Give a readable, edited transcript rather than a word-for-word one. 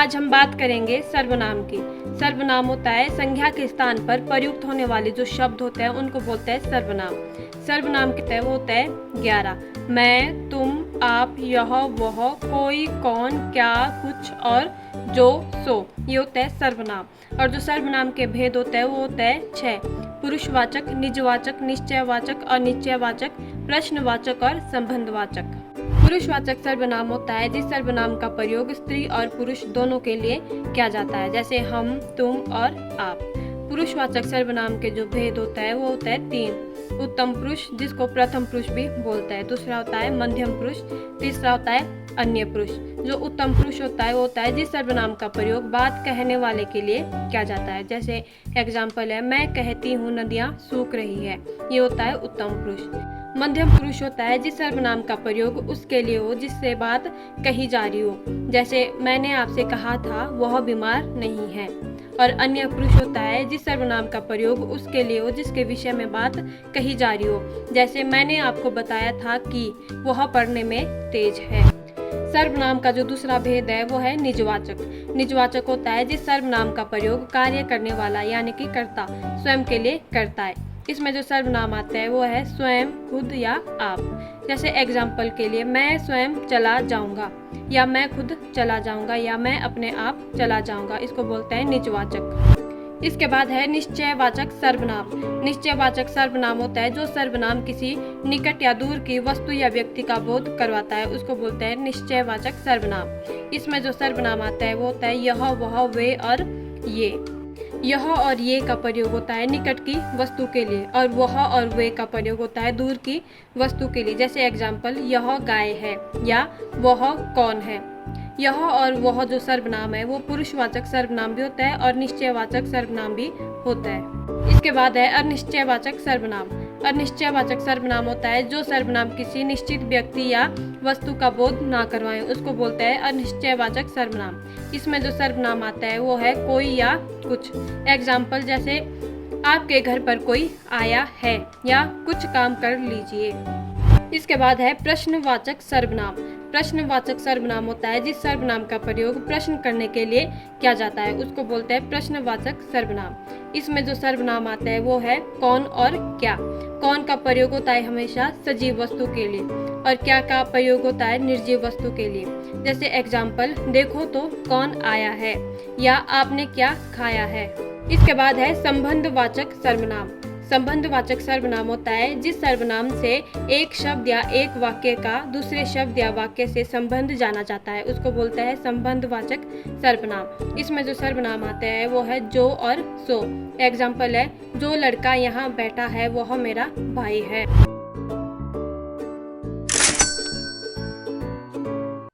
आज हम बात करेंगे सर्वनाम की। सर्वनाम होता है संज्ञा के स्थान पर प्रयुक्त होने वाले जो शब्द होते हैं उनको बोलते हैं सर्वनाम। सर्वनाम कितने वो होता है 11। मैं, तुम, आप, यह, वह, कोई, कौन, क्या, कुछ और जो, सो, ये होता है सर्वनाम। और जो सर्वनाम के भेद होते हैं वो होता है 6। पुरुषवाचक, निजवाचक, निश्चयवाचक, अनिश्चयवाचक, प्रश्नवाचक और संबंधवाचक। पुरुषवाचक सर्वनाम होता है जिस सर्वनाम का प्रयोग स्त्री और पुरुष दोनों के लिए किया जाता है, जैसे हम, तुम और आप। पुरुषवाचक सर्वनाम के जो भेद होता है वो होता है 3। उत्तम पुरुष, जिसको प्रथम पुरुष भी बोलता है। दूसरा होता है मध्यम पुरुष। तीसरा होता है अन्य पुरुष। जो उत्तम पुरुष होता है वो होता है जिस सर्वनाम का प्रयोग बात कहने वाले के लिए किया जाता है, जैसे एग्जाम्पल है मैं कहती हूँ नदियाँ सूख रही है, ये होता है उत्तम पुरुष। मध्यम पुरुष होता है जिस सर्वनाम का प्रयोग उसके लिए हो जिससे बात कही जा रही हो, जैसे मैंने आपसे कहा था वह बीमार नहीं है। और अन्य पुरुष होता है जिस सर्वनाम का प्रयोग उसके लिए हो जिसके विषय में बात कही जा रही हो, जैसे मैंने आपको बताया था कि वह पढ़ने में तेज है। सर्वनाम का जो दूसरा भेद है वो है निजवाचक। निजवाचक होता है जिस सर्वनाम का प्रयोग कार्य करने वाला यानी कि कर्ता स्वयं के लिए करता है। इसमें जो सर्वनाम आता है वो है स्वयं, खुद या आप। जैसे एग्जाम्पल के लिए मैं स्वयं चला जाऊंगा, या मैं खुद चला जाऊंगा, या मैं अपने आप चला जाऊंगा, इसको बोलते हैं निजवाचक। इसके बाद है निश्चयवाचक सर्वनाम। निश्चयवाचक सर्वनाम होता है जो सर्वनाम किसी निकट या दूर की वस्तु या व्यक्ति का बोध करवाता है, उसको बोलते हैं निश्चयवाचक सर्वनाम। इसमें जो सर्वनाम आता है वो होता है यह, वह, वे और ये। यह और ये का प्रयोग होता है निकट की वस्तु के लिए, और वह और वे का प्रयोग होता है दूर की वस्तु के लिए, जैसे एग्जाम्पल यह गाय है या वह कौन है। यह और वह जो सर्वनाम है वो पुरुषवाचक सर्वनाम भी होता है और निश्चयवाचक सर्वनाम भी होता है। इसके बाद है अनिश्चयवाचक सर्वनाम। अनिश्चयवाचक सर्वनाम होता है जो सर्वनाम किसी निश्चित व्यक्ति या वस्तु का बोध ना करवाएं, उसको बोलते हैं अनिश्चयवाचक सर्वनाम। इसमें जो सर्वनाम आता है वो है कोई या कुछ। एग्जाम्पल जैसे आपके घर पर कोई आया है या कुछ काम कर लीजिए। इसके बाद है प्रश्नवाचक सर्वनाम। प्रश्नवाचक सर्वनाम होता है जिस सर्वनाम का प्रयोग प्रश्न करने के लिए किया जाता है, उसको बोलते हैं प्रश्नवाचक सर्वनाम। इसमें जो सर्वनाम आता है वो है कौन और क्या। कौन का प्रयोग होता है हमेशा सजीव वस्तु के लिए, और क्या का प्रयोग होता है निर्जीव वस्तु के लिए, जैसे एग्जाम्पल देखो तो कौन आया है, या आपने क्या खाया है। इसके बाद है संबंधवाचक सर्वनाम। संबंधवाचक सर्वनाम होता है जिस सर्वनाम से एक शब्द या एक वाक्य का दूसरे शब्द या वाक्य से संबंध जाना जाता है, उसको बोलते हैं संबंधवाचक सर्वनाम। इसमें जो सर्वनाम आते हैं वो है जो और सो। एग्जाम्पल है जो लड़का यहाँ बैठा है वह मेरा भाई है।